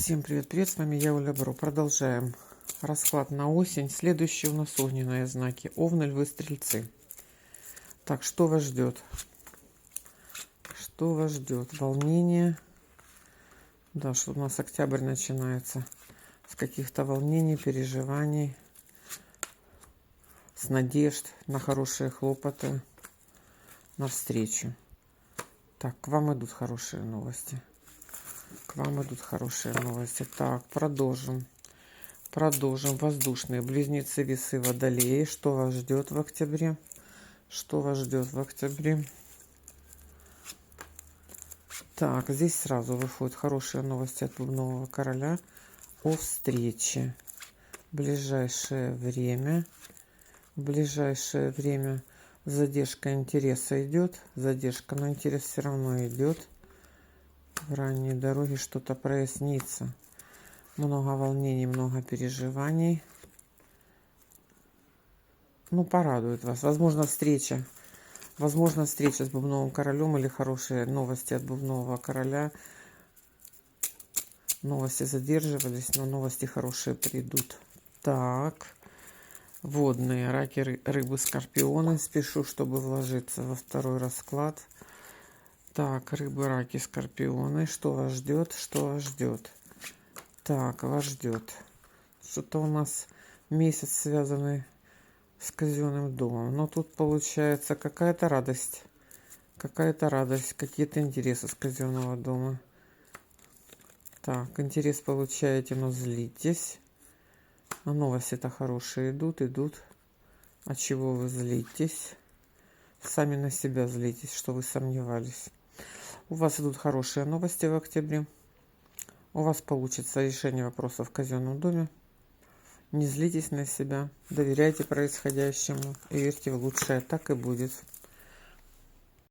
Всем привет-привет, с вами я, Оля Бро. Продолжаем расклад на осень. Следующие у нас огненные знаки. Овны, львы, стрельцы. Так, что вас ждет? Что вас ждет? Волнение. Да, что у нас октябрь начинается. С каких-то волнений, переживаний. С надежд на хорошие хлопоты. Навстречу. Так, к вам идут хорошие новости. К вам идут хорошие новости. Так, продолжим. Продолжим. Воздушные близнецы, весы, водолеи. Что вас ждет в октябре? Что вас ждет в октябре? Так, здесь сразу выходят хорошие новости от Лунного короля о встрече. В ближайшее время задержка интереса идет. Задержка, но интерес все равно идет. В ранней дороге что-то прояснится. Много волнений, много переживаний. Ну, порадует вас. Возможно, встреча с Бубновым королем или хорошие новости от Бубнового короля. Новости задерживались, но новости хорошие придут. Так, водные, раки, рыбы, скорпионы. Спешу, чтобы вложиться во второй расклад. Так, рыбы, раки, скорпионы. Что вас ждет? Что вас ждет? Так, вас ждет. Что-то у нас месяц связанный с казенным домом. Но тут получается какая-то радость. Какие-то интересы с казенного дома. Так, интерес получаете, но злитесь. А новости-то хорошие идут. От чего вы злитесь? Сами на себя злитесь, что вы сомневались. У вас идут хорошие новости в октябре. У вас получится решение вопросов в казенном доме. Не злитесь на себя. Доверяйте происходящему и верьте в лучшее. Так и будет.